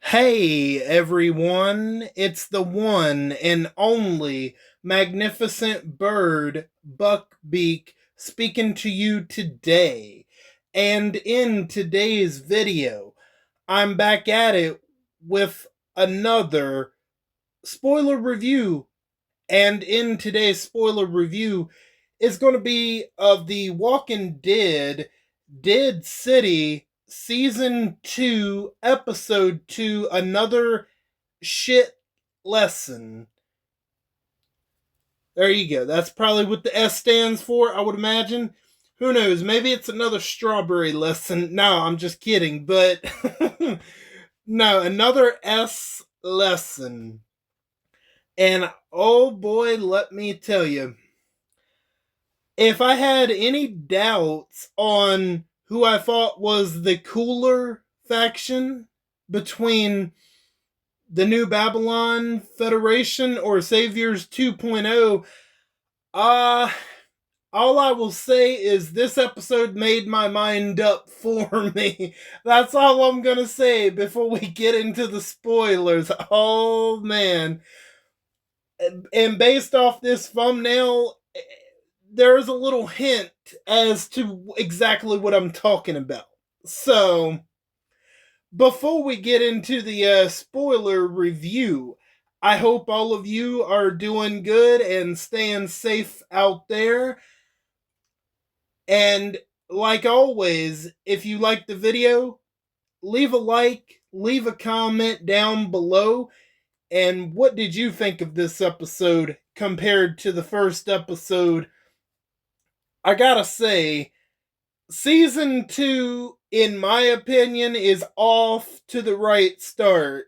Hey everyone, it's the one and only magnificent bird, Beak, speaking to you today. And in today's video, I'm back at it with another spoiler review. And in today's spoiler review is going to be of the Walking Dead Dead City Season 2, Episode 2, Another Shit Lesson. There you go. That's probably what the S stands for, I would imagine. Who knows? Maybe it's another strawberry lesson. No, I'm just kidding. But no, another S lesson. And oh boy, let me tell you, if I had any doubts on who I thought was the cooler faction between the New Babylon Federation or Saviors 2.0, uh, all I will say is this episode made my mind up for me. That's all I'm going to say before we get into the spoilers. Oh, man. And based off this thumbnail, there's a little hint as to exactly what I'm talking about. So, before we get into the spoiler review, I hope all of you are doing good and staying safe out there. And like always, if you like the video, leave a like, leave a comment down below. And what did you think of this episode compared to the first episode? I gotta say, season 2, in my opinion, is off to the right start.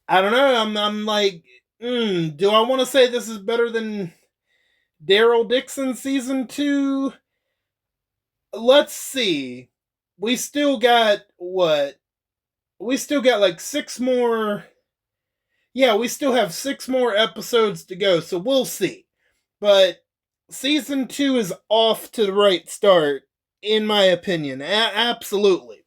I don't know. I'm like, do I want to say this is better than Daryl Dixon season 2? Let's see. We still got what? We still got like 6 more. Yeah, we still have 6 more episodes to go, so we'll see. But season 2 is off to the right start, in my opinion. Absolutely.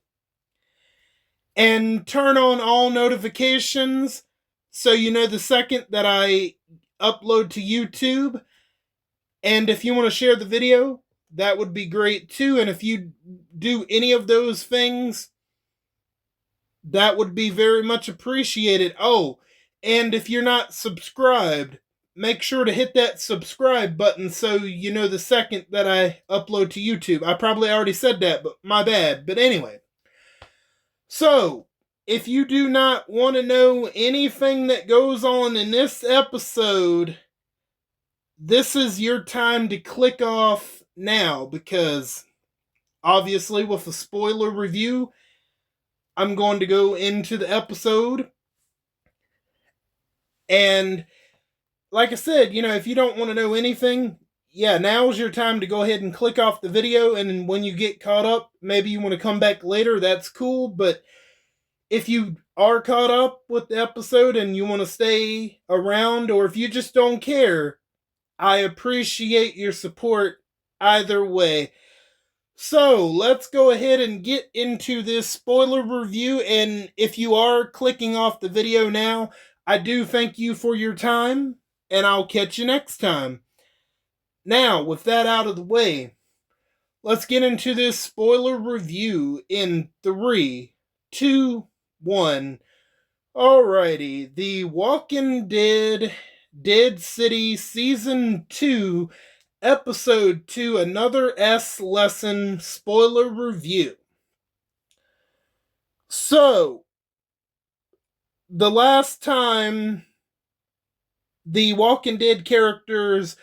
And turn on all notifications so you know the second that I upload to YouTube. And if you want to share the video, that would be great too. And if you do any of those things, that would be very much appreciated. Oh, and if you're not subscribed, make sure to hit that subscribe button so you know the second that I upload to YouTube. I probably already said that, but my bad. But anyway. So, if you do not want to know anything that goes on in this episode, this is your time to click off now, because obviously with a spoiler review, I'm going to go into the episode. And like I said, if you don't want to know anything, yeah, now's your time to go ahead and click off the video. And when you get caught up, maybe you want to come back later, that's cool. But if you are caught up with the episode and you want to stay around, or if you just don't care, I appreciate your support either way. So, let's go ahead and get into this spoiler review. And if you are clicking off the video now, I do thank you for your time, and I'll catch you next time. Now, with that out of the way, let's get into this spoiler review in 3, 2, 1. Alrighty, The Walking Dead Dead City Season 2, Episode 2, Another S Lesson spoiler review. So, the last time the Walking Dead characters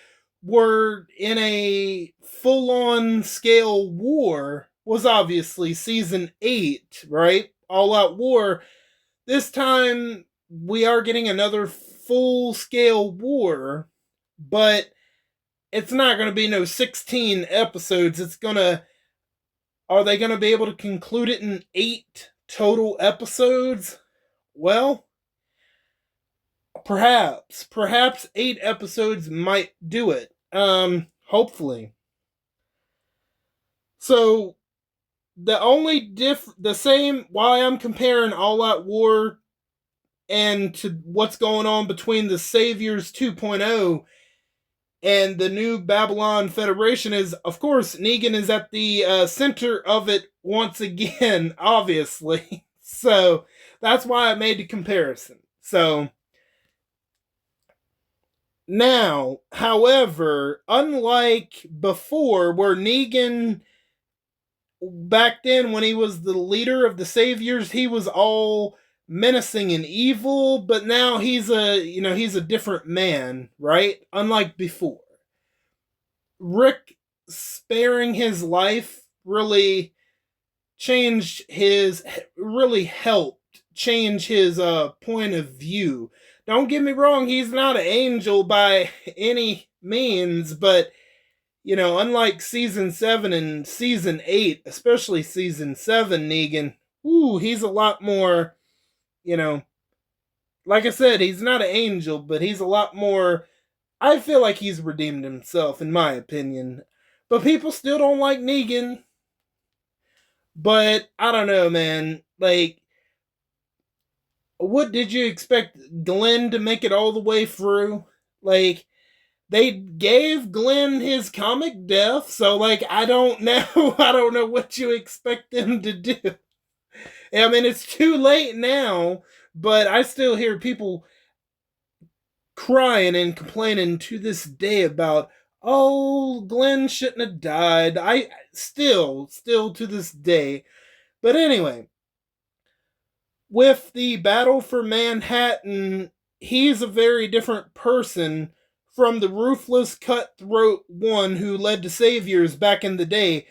were in a full-on scale war was obviously Season 8, right? All Out War. This time, we are getting another full-scale war, but it's not going to be no 16 episodes. Are they going to be able to conclude it in 8 total episodes? Well, perhaps 8 episodes might do it. Hopefully. So, the same, why I'm comparing All Out War and to what's going on between the Saviors 2.0 and the new Babylon Federation is, of course, Negan is at the center of it once again, obviously. So that's why I made the comparison. So now, however, unlike before, where Negan back then when he was the leader of the Saviors, he was all menacing and evil, but now he's a different man, right? Unlike before. Rick sparing his life really helped change his point of view. Don't get me wrong, he's not an angel by any means, but unlike season 7 and season 8, especially season 7, Negan, he's a lot more, you know, like I said, he's not an angel, but he's a lot more. I feel like he's redeemed himself, in my opinion. But people still don't like Negan. But I don't know, man. Like, what did you expect Glenn to make it all the way through? Like, they gave Glenn his comic death, so like I don't know. I don't know what you expect them to do. I mean, it's too late now, but I still hear people crying and complaining to this day about, oh, Glenn shouldn't have died. I still to this day. But anyway, with the battle for Manhattan, he's a very different person from the ruthless, cutthroat one who led the Saviors back in the day,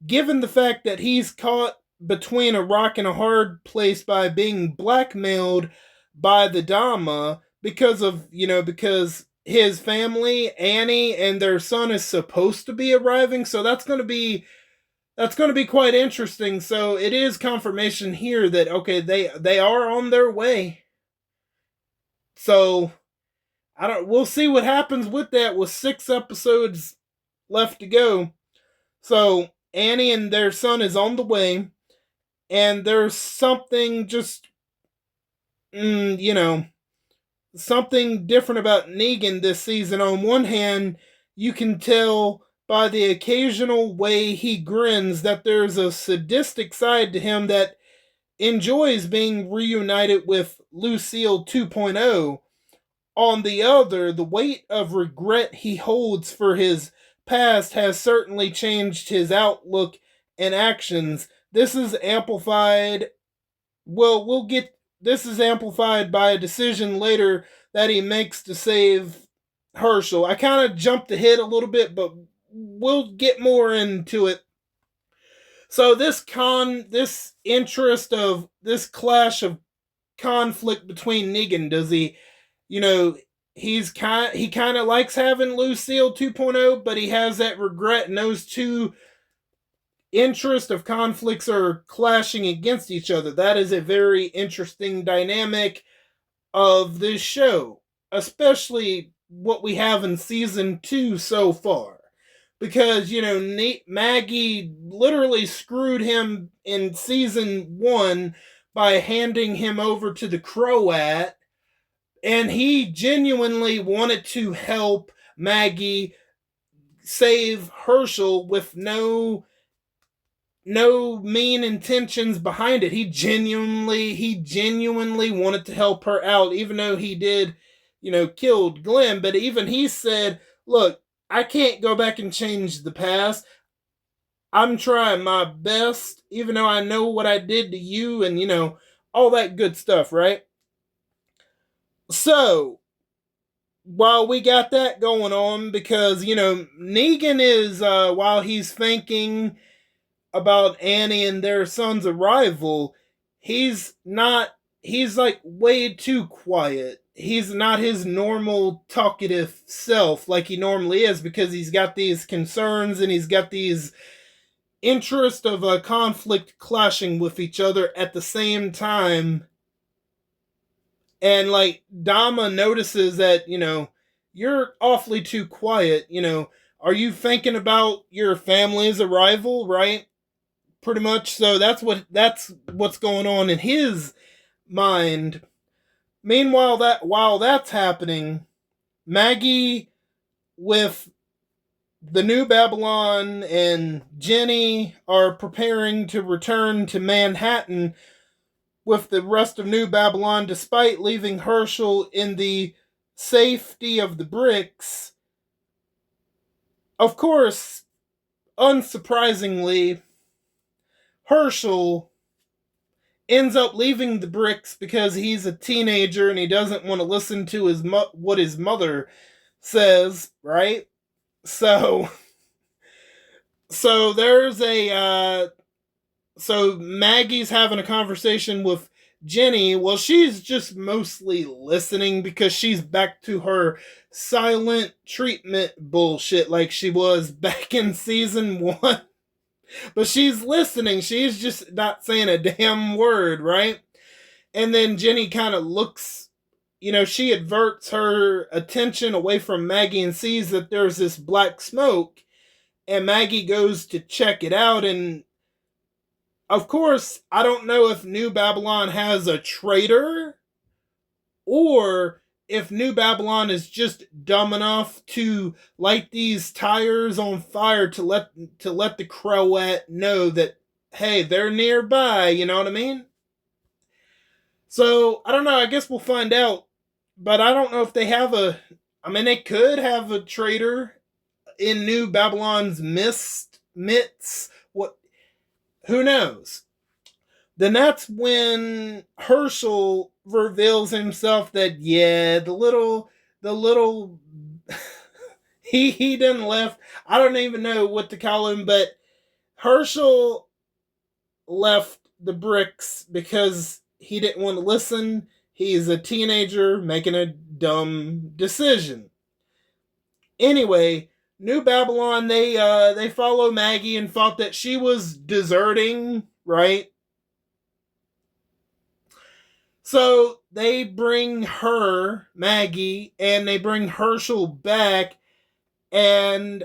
given the fact that he's caught between a rock and a hard place by being blackmailed by the Dama because his family, Annie, and their son is supposed to be arriving, so that's going to be quite interesting. So it is confirmation here that okay, they are on their way. So we'll see what happens with that with 6 episodes left to go. So Annie and their son is on the way, and there's something just something different about Negan this season. On one hand, you can tell by the occasional way he grins that there's a sadistic side to him that enjoys being reunited with Lucille 2.0. On the other, the weight of regret he holds for his past has certainly changed his outlook and actions. This is amplified. Well, we'll get this is amplified by a decision later that he makes to save Herschel. I kind of jumped ahead a little bit, but we'll get more into it. So this interest of this clash of conflict between Negan, does you know, he kind of likes having Lucille 2.0, but he has that regret, and those two interest of conflicts are clashing against each other. That is a very interesting dynamic of this show, especially what we have in season 2 so far. Because, Maggie literally screwed him in season 1 by handing him over to the Croat, and he genuinely wanted to help Maggie save Herschel with no mean intentions behind it. He genuinely wanted to help her out, even though he did, killed Glenn. But even he said, look, I can't go back and change the past. I'm trying my best, even though I know what I did to you and, all that good stuff, right? So, while we got that going on, because, Negan is, while he's thinking about Annie and their son's arrival, he's like way too quiet. He's not his normal talkative self like he normally is, because he's got these concerns and he's got these interest of a conflict clashing with each other at the same time. And like Dama notices that, you're awfully too quiet, are you thinking about your family's arrival, right? pretty much. So that's what's going on in his mind. Meanwhile, that while that's happening, Maggie with the New Babylon and Jenny are preparing to return to Manhattan with the rest of New Babylon, despite leaving Herschel in the safety of the bricks. Of course, unsurprisingly, Herschel ends up leaving the bricks because he's a teenager and he doesn't want to listen to what his mother says, right? So, so there's a so Maggie's having a conversation with Jenny. Well, she's just mostly listening because she's back to her silent treatment bullshit like she was back in season 1. But she's listening. She's just not saying a damn word, right? And then Jenny kind of looks, she adverts her attention away from Maggie and sees that there's this black smoke. And Maggie goes to check it out. And of course, I don't know if New Babylon has a traitor or if New Babylon is just dumb enough to light these tires on fire to let the Croat know that, hey, they're nearby, you know what I mean? So, I don't know, I guess we'll find out. But I don't know if they have they could have a traitor in New Babylon's midst. What? Who knows? Then that's when Herschel reveals himself that, yeah, the little he done left. I don't even know what to call him, but Herschel left the bricks because he didn't want to listen. He's a teenager making a dumb decision. Anyway, New Babylon, they follow Maggie and thought that she was deserting, right? So they bring her, Maggie, and they bring Herschel back, and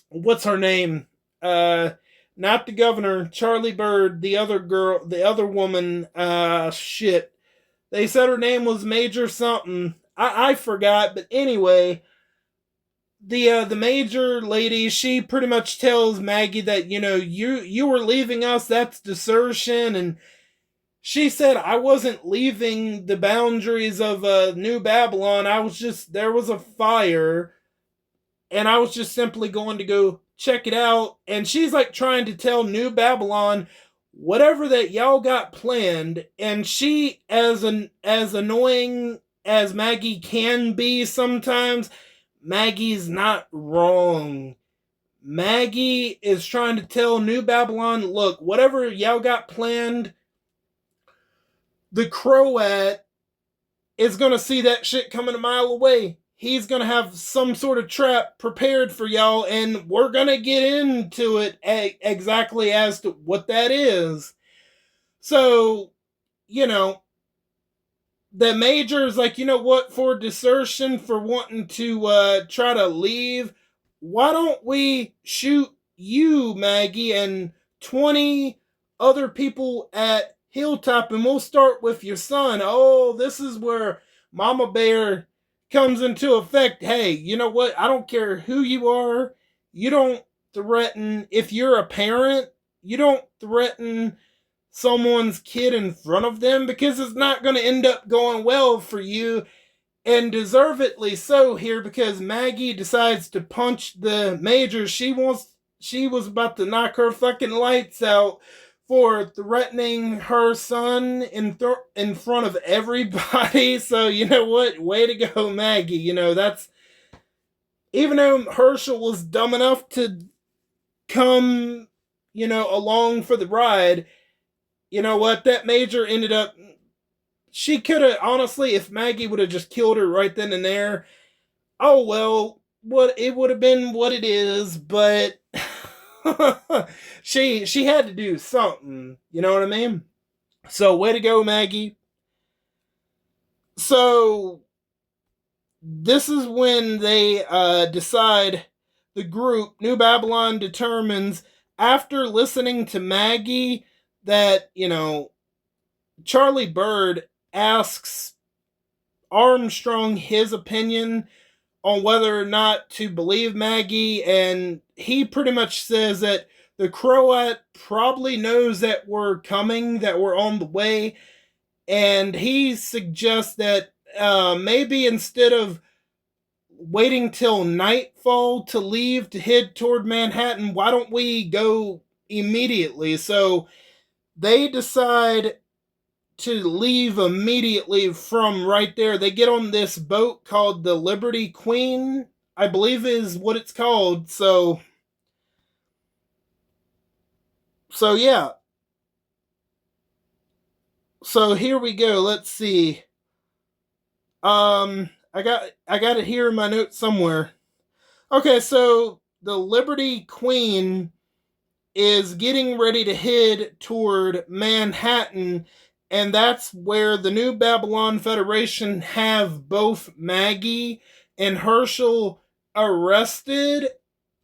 what's her name? Not the governor, Charlie Bird, the other girl, the other woman, shit. They said her name was Major something. I forgot, but anyway, the major lady, she pretty much tells Maggie that, you were leaving us, that's desertion, and she said, I wasn't leaving the boundaries of New Babylon. There was a fire, and I was just simply going to go check it out. And she's like trying to tell New Babylon whatever that y'all got planned. And she, as annoying as Maggie can be sometimes, Maggie's not wrong. Maggie is trying to tell New Babylon, look, whatever y'all got planned, the Croat is going to see that shit coming a mile away. He's going to have some sort of trap prepared for y'all, and we're going to get into it exactly as to what that is. So, the major's like, you know what, for desertion, for wanting to try to leave, why don't we shoot you, Maggie, and 20 other people at Hilltop, and we'll start with your son. Oh, this is where Mama Bear comes into effect. Hey, you know what? I don't care who you are. You don't threaten, if you're a parent, you don't threaten someone's kid in front of them, because it's not going to end up going well for you, and deservedly so here, because Maggie decides to punch the major. She was about to knock her fucking lights out for threatening her son in front of everybody. So, you know what? Way to go, Maggie. That's, even though Herschel was dumb enough to come, along for the ride, you know what? That major ended up, she could have, honestly, if Maggie would have just killed her right then and there, oh well, it would have been what it is, but she had to do something, you know what I mean? So, way to go, Maggie. So, this is when they decide, the group, New Babylon determines, after listening to Maggie, that, Charlie Bird asks Armstrong his opinion on whether or not to believe Maggie, and he pretty much says that the Croat probably knows that we're coming, that we're on the way, and he suggests that maybe instead of waiting till nightfall to leave to head toward Manhattan, why don't we go immediately? So they decide to leave immediately from right there. They get on this boat called the Liberty Queen, I believe is what it's called. So yeah. So here we go. Let's see. I got it here in my notes somewhere. Okay, so the Liberty Queen is getting ready to head toward Manhattan, and that's where the New Babylon Federation have both Maggie and Herschel arrested,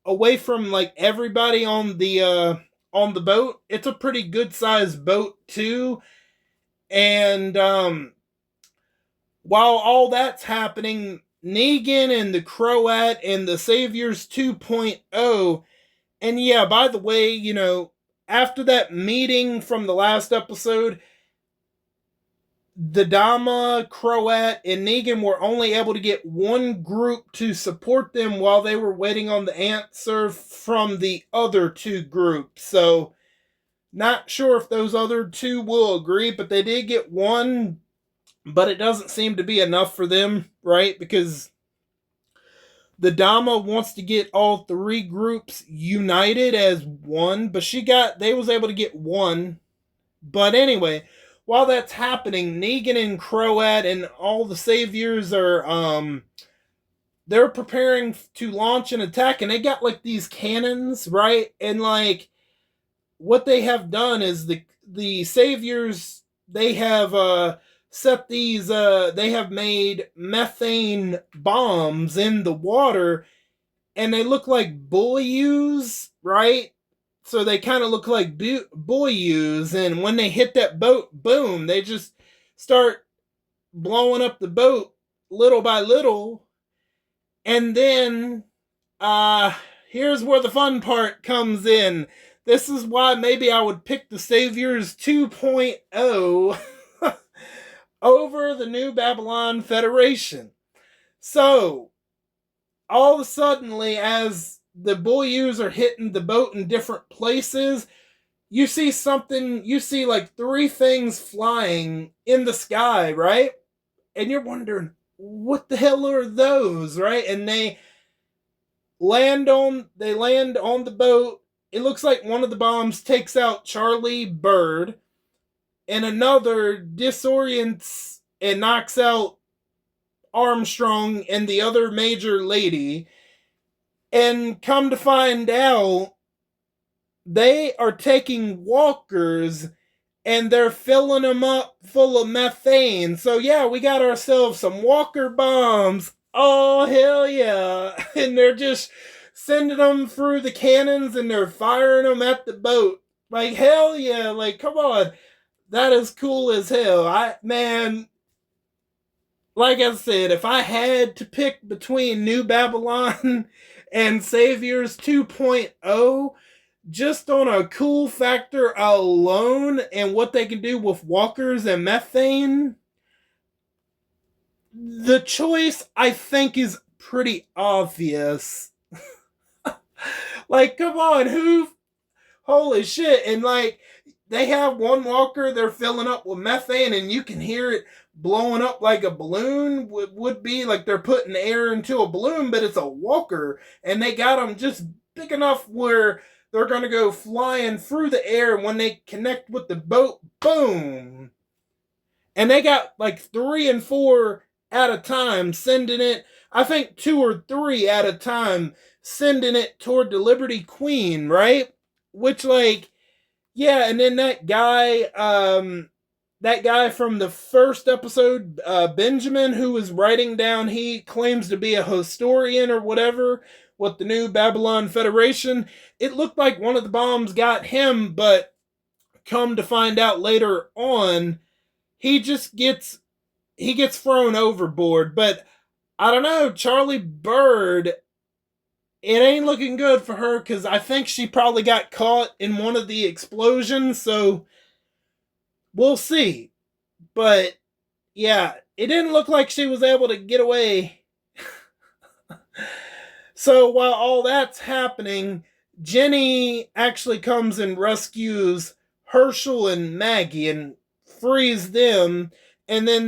away from like everybody on the boat. It's a pretty good sized boat too, and while all that's happening, Negan and the Croat and the Saviors 2.0. And yeah, by the way, after that meeting from the last episode, the Dama, Croat, and Negan were only able to get one group to support them while they were waiting on the answer from the other two groups. So, not sure if those other two will agree, but they did get one, but it doesn't seem to be enough for them, right? Because the Dama wants to get all three groups united as one, but they was able to get one. But anyway, while that's happening, Negan and Croat and all the Saviors are they're preparing to launch an attack, and they got like these cannons, right? And like what they have done is the Saviors, they have set these they have made methane bombs in the water, and they look like buoys, right? So they kind of look like buoys, and when they hit that boat, boom, they just start blowing up the boat little by little. And then here's where the fun part comes in. This is why maybe I would pick the Saviors 2.0 over the New Babylon Federation. So, all of a sudden, as the buoys are hitting the boat in different places, you see like three things flying in the sky, right? And you're wondering, what the hell are those, right? And they land on the boat. It looks like one of the bombs takes out Charlie Bird, and another disorients and knocks out Armstrong and the other major lady. And come to find out, they are taking walkers and they're filling them up full of methane. So yeah, we got ourselves some walker bombs. Oh, hell yeah. And they're just sending them through the cannons and they're firing them at the boat. Like, hell yeah. Like, come on. That is cool as hell. Like I said, if I had to pick between New Babylon and Saviors 2.0, just on a cool factor alone and what they can do with walkers and methane, the choice, I think, is pretty obvious. Like, come on, holy shit. And like, they have one walker they're filling up with methane, and you can hear it blowing up like a balloon. Would be like they're putting air into a balloon, but it's a walker, and they got them just big enough where they're going to go flying through the air, and when they connect with the boat, boom. And they got like 3 and 4 at a time sending it, I think 2 or 3 at a time, sending it toward the Liberty Queen, right? Which, like, yeah, and then that guy, that guy from the first episode, Benjamin, who was writing down, he claims to be a historian or whatever with the new Babylon Federation. It looked like one of the bombs got him, but come to find out later on, he just gets thrown overboard. But I don't know, Charlie Bird, it ain't looking good for her because I think she probably got caught in one of the explosions. So we'll see. But yeah, it didn't look like she was able to get away. So while all that's happening, Jenny actually comes and rescues Herschel and Maggie and frees them, and then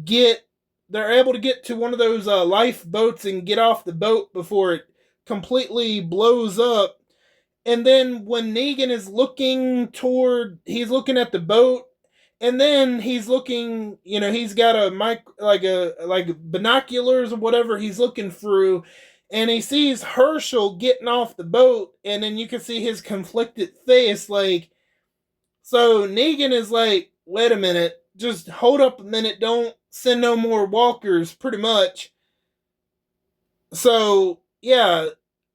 get they're able to get to one of those lifeboats and get off the boat before it completely blows up. And then when Negan is he's looking at the boat, and then he's looking, he's got a mic, like binoculars or whatever he's looking through, and he sees Herschel getting off the boat, and then you can see his conflicted face, like, so Negan is like, wait a minute, just hold up a minute, don't send no more walkers, pretty much. So yeah,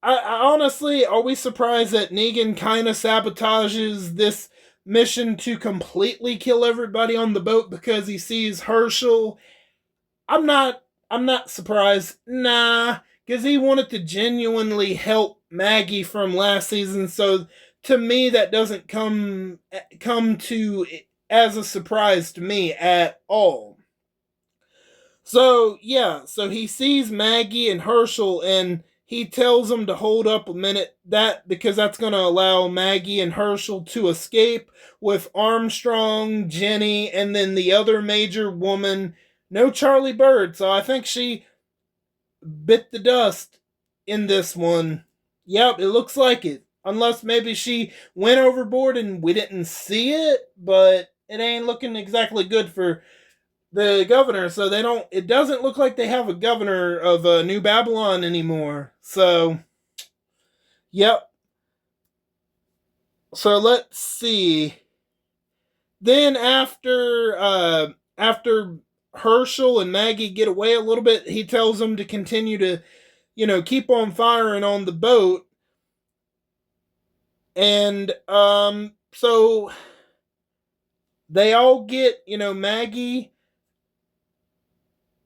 I honestly, are we surprised that Negan kind of sabotages this mission to completely kill everybody on the boat because he sees Herschel? I'm not. I'm not surprised. Nah, because he wanted to genuinely help Maggie from last season. So to me, that doesn't come to as a surprise to me at all. So yeah, so he sees Maggie and Herschel, and he tells them to hold up a minute, that because that's going to allow Maggie and Herschel to escape with Armstrong, Jenny, and then the other major woman. No Charlie Bird, so I think she bit the dust in this one. Yep, it looks like it. Unless maybe she went overboard and we didn't see it, but it ain't looking exactly good for the governor. So it doesn't look like they have a governor of New Babylon anymore. So, yep. So let's see. Then after Herschel and Maggie get away a little bit, he tells them to continue to, keep on firing on the boat. And so they all get,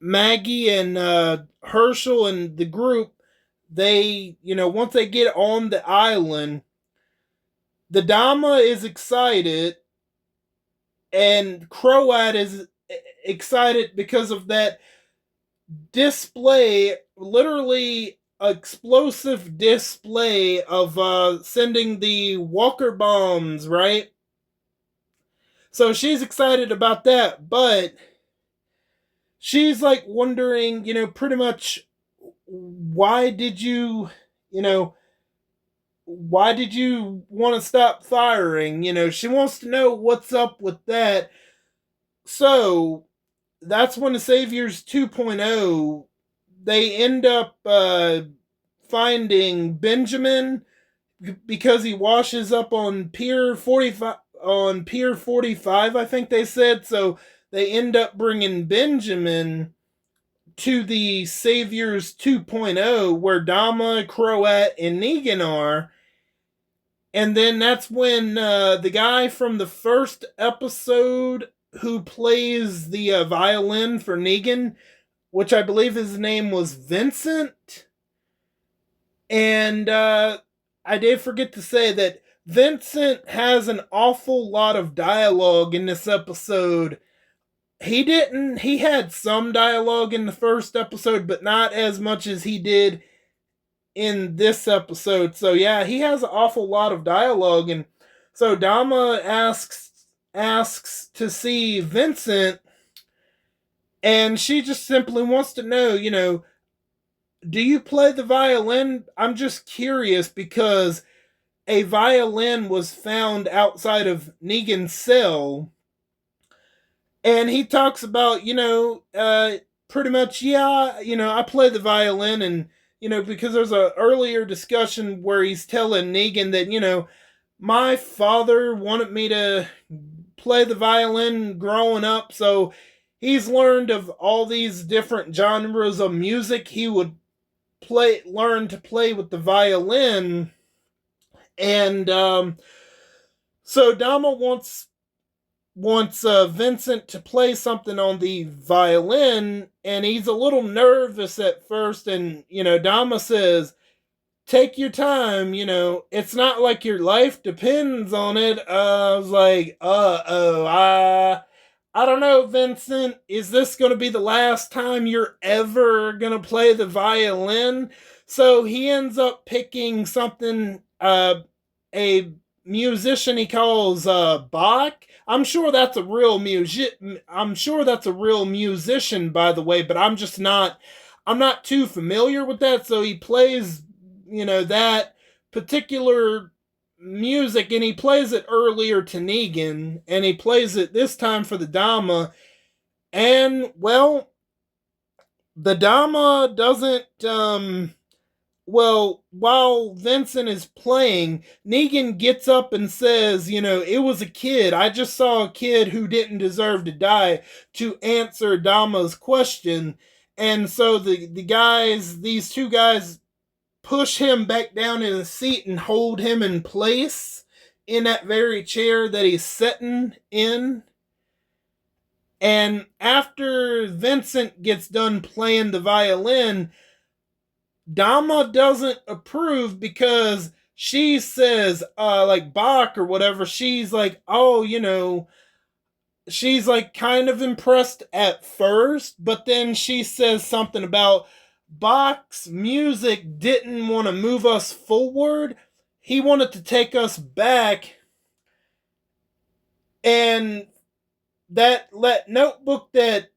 Maggie and Herschel and the group, they, once they get on the island, the Dama is excited, and Croat is excited because of that display, literally explosive display of sending the Walker bombs, right? So she's excited about that, but she's like wondering, pretty much, why did you know, why did you want to stop firing? She wants to know what's up with that. So that's when the Saviors 2.0, they end up finding Benjamin because he washes up on Pier 45, I think they said. So they end up bringing Benjamin to the Saviors 2.0 where Dama, Croat, and Negan are. And then that's when the guy from the first episode who plays the violin for Negan, which I believe his name was Vincent. And I did forget to say that Vincent has an awful lot of dialogue in this episode. He had some dialogue in the first episode, but not as much as he did in this episode. So yeah, he has an awful lot of dialogue. And so Dama asks to see Vincent, and she just simply wants to know, do you play the violin? I'm just curious because a violin was found outside of Negan's cell, and he talks about, pretty much, yeah, I play the violin. And because there's a earlier discussion where he's telling Negan that, My father wanted me to play the violin growing up, so he's learned of all these different genres of music. He would learn to play with the violin, and so Dama wants Vincent to play something on the violin, and he's a little nervous at first. And Dama says, "Take your time. It's not like your life depends on it." I was like, "Oh, I don't know, Vincent. Is this going to be the last time you're ever going to play the violin?" So he ends up picking something, a musician he calls Bach. I'm sure that's a real music. I'm sure that's a real musician, by the way, but I'm just not. I'm not too familiar with that. So he plays, that particular music, and he plays it earlier to Negan, and he plays it this time for the Dama. And well, the Dama doesn't well, while Vincent is playing, Negan gets up and says, "It was a kid. I just saw a kid who didn't deserve to die," to answer Dama's question. And so these two guys push him back down in the seat and hold him in place in that very chair that he's sitting in. And after Vincent gets done playing the violin, Dama doesn't approve because she says, like Bach or whatever, she's like, oh, she's like kind of impressed at first, but then she says something about Bach's music didn't want to move us forward. He wanted to take us back. And that notebook that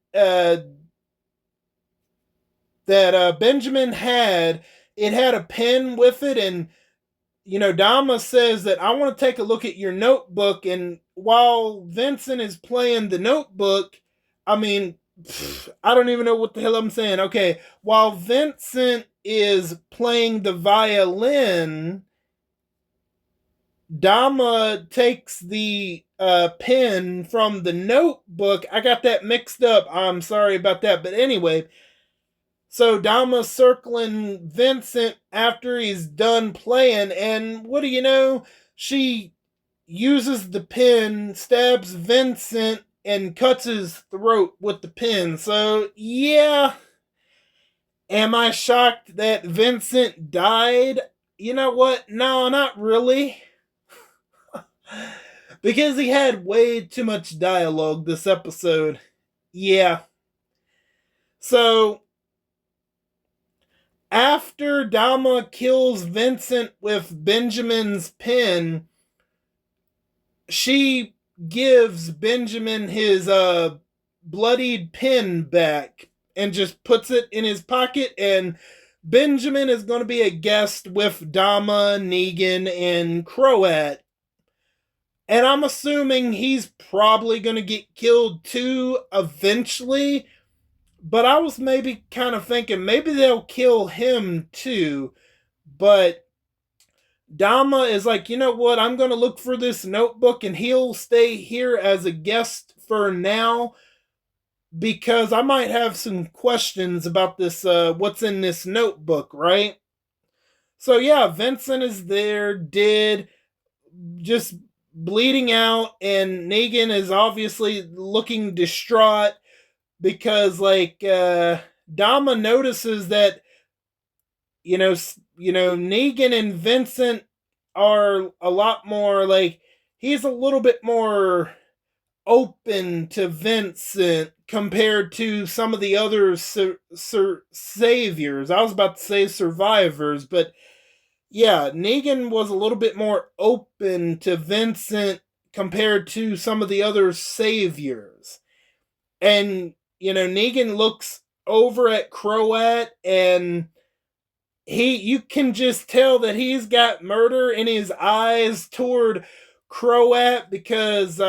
Benjamin had, it had a pen with it, and Dama says that I want to take a look at your notebook. And while Vincent is playing the notebook, I mean, I don't even know what the hell I'm saying. Okay, while Vincent is playing the violin, Dama takes the pen from the notebook. I got that mixed up. I'm sorry about that. But anyway, so Dama's circling Vincent after he's done playing, and what do you know? She uses the pen, stabs Vincent, and cuts his throat with the pen. So, yeah. Am I shocked that Vincent died? You know what? No, not really. Because he had way too much dialogue this episode. Yeah. So, after Dama kills Vincent with Benjamin's pen, she gives Benjamin his bloodied pen back and just puts it in his pocket, and Benjamin is going to be a guest with Dama, Negan, and Croat. And I'm assuming he's probably going to get killed too eventually. But I was maybe kind of thinking maybe they'll kill him too. But Dama is like, you know what? I'm going to look for this notebook, and he'll stay here as a guest for now because I might have some questions about this, what's in this notebook, right? So yeah, Vincent is there, dead, just bleeding out, and Negan is obviously looking distraught because, like, Dama notices that Negan and Vincent are a lot more like, he's a little bit more open to Vincent compared to some of the other saviors. I was about to say survivors, but yeah, Negan was a little bit more open to Vincent compared to some of the other saviors. And Negan looks over at Croat, and you can just tell that he's got murder in his eyes toward Croat because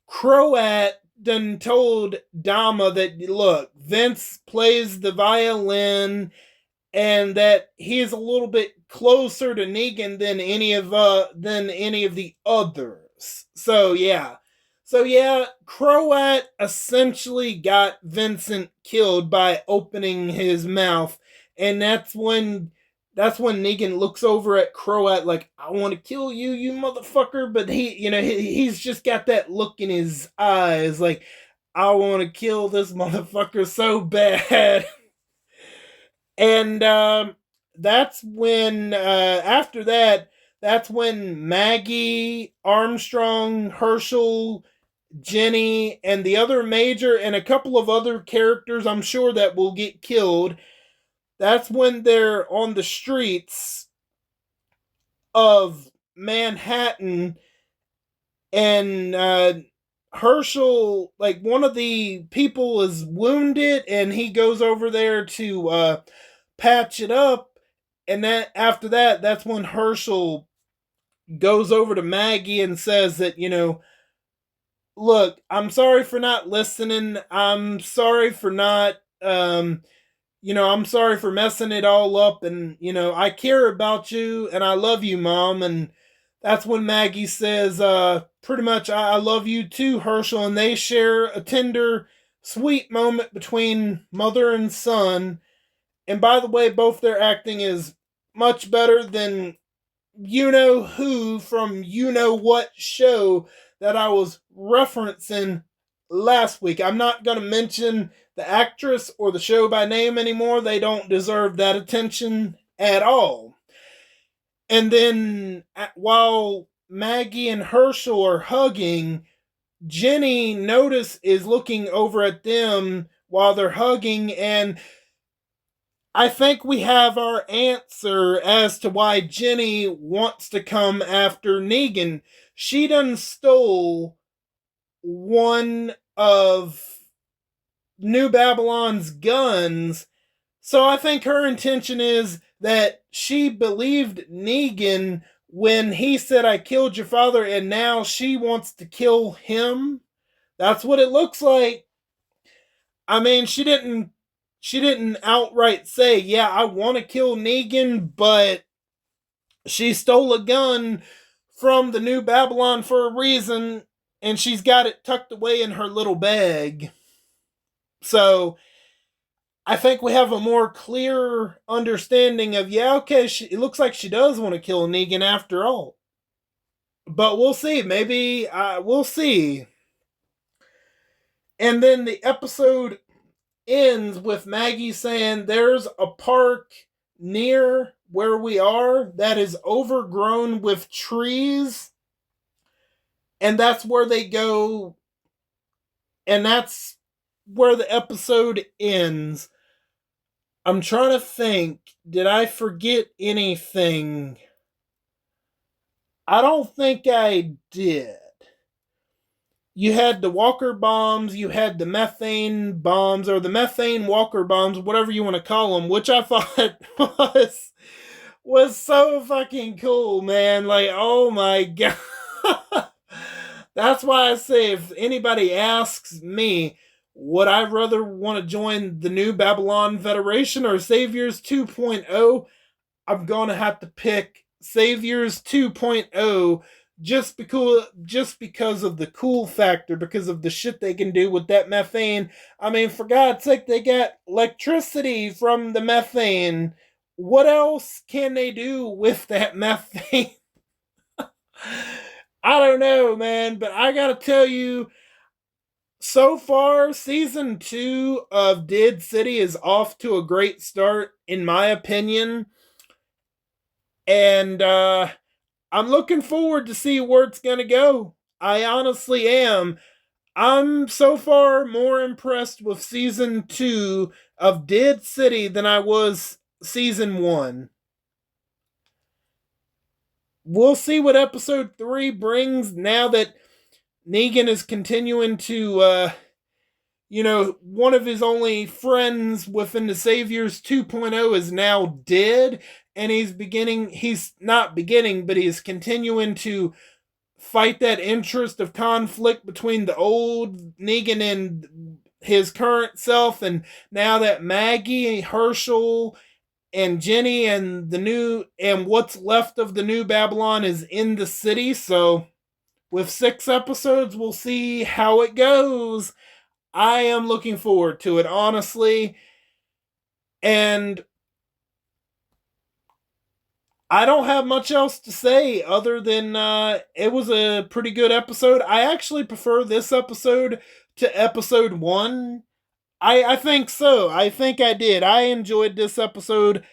Croat done told Dama that, look, Vince plays the violin, and that he's a little bit closer to Negan than any of the others. So yeah, Croat essentially got Vincent killed by opening his mouth, and that's when Negan looks over at Croat like, I want to kill you, you motherfucker. But he's just got that look in his eyes like, I want to kill this motherfucker so bad. And that's when, after that, that's when Maggie, Armstrong, Herschel, Jenny, and the other major, and a couple of other characters I'm sure that will get killed. That's when they're on the streets of Manhattan, and Herschel, like one of the people, is wounded, and he goes over there to patch it up. And then after that, that's when Herschel goes over to Maggie and says that, look, I'm sorry for not listening. I'm sorry for not, I'm sorry for messing it all up. And, I care about you and I love you, Mom. And that's when Maggie says, pretty much, I love you too, Herschel. And they share a tender, sweet moment between mother and son. And by the way, both their acting is much better than you know who from you know what show that I was referencing last week. I'm not going to mention the actress or the show by name anymore. They don't deserve that attention at all. And then while Maggie and Herschel are hugging, Jenny is looking over at them while they're hugging, and I think we have our answer as to why Jenny wants to come after Negan. She done stole one of New Babylon's guns, so I think her intention is that she believed Negan when he said, I killed your father, and now she wants to kill him. That's what it looks like. I mean, she didn't outright say, yeah, I want to kill Negan, but she stole a gun from the New Babylon for a reason, and she's got it tucked away in her little bag. So I think we have a more clear understanding of, yeah, okay, it looks like she does want to kill Negan after all. But we'll see. Maybe we'll see. And then the episode ends with Maggie saying there's a park near where we are that is overgrown with trees, and that's where they go, and that's where the episode ends. I'm trying to think, did I forget anything? I don't think I did. You had the Walker bombs, you had the methane bombs, or the methane Walker bombs, whatever you want to call them, which I thought was so fucking cool, man. Like, oh my god. That's why I say, if anybody asks me, would I rather want to join the New Babylon Federation or Saviors 2.0, I'm going to have to pick Saviors 2.0 just because of the cool factor, because of the shit they can do with that methane. I mean, for God's sake, they got electricity from the methane. What else can they do with that methane? I don't know, man, but I gotta tell you, so far, season 2 of Dead City is off to a great start, in my opinion. And I'm looking forward to see where it's going to go. I honestly am. I'm so far more impressed with season 2 of Dead City than I was season 1. We'll see what episode 3 brings now that Negan is continuing to, one of his only friends within the Saviors 2.0 is now dead, and he's not beginning, but he's continuing to fight that interest of conflict between the old Negan and his current self. And now that Maggie, Herschel, and Jenny and what's left of the new Babylon is in the city. So with 6 episodes, we'll see how it goes. I am looking forward to it, honestly. And I don't have much else to say other than it was a pretty good episode. I actually prefer this episode to episode 1. I think so. I think I did. I enjoyed this episode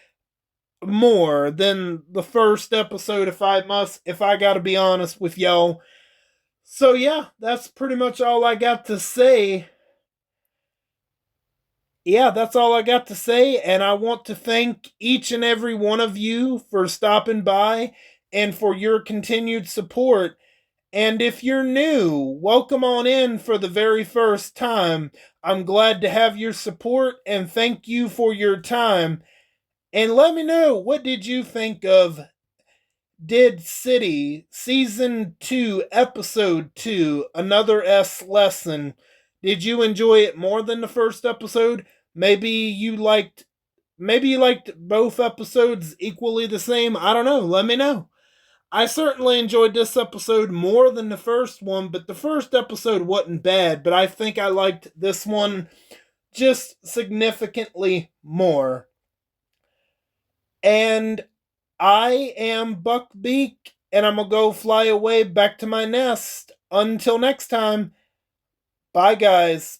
more than the first episode, if I gotta be honest with y'all. So yeah, that's pretty much all I got to say. Yeah, that's all I got to say, and I want to thank each and every one of you for stopping by and for your continued support. And if you're new, welcome on in for the very first time. I'm glad to have your support and thank you for your time. And let me know, what did you think of Dead City Season 2, Episode 2, Another S Lesson? Did you enjoy it more than the first episode? Maybe you liked both episodes equally the same. I don't know. Let me know. I certainly enjoyed this episode more than the first one, but the first episode wasn't bad, but I think I liked this one just significantly more. And I am Buck Beak, and I'm gonna go fly away back to my nest. Until next time, bye guys.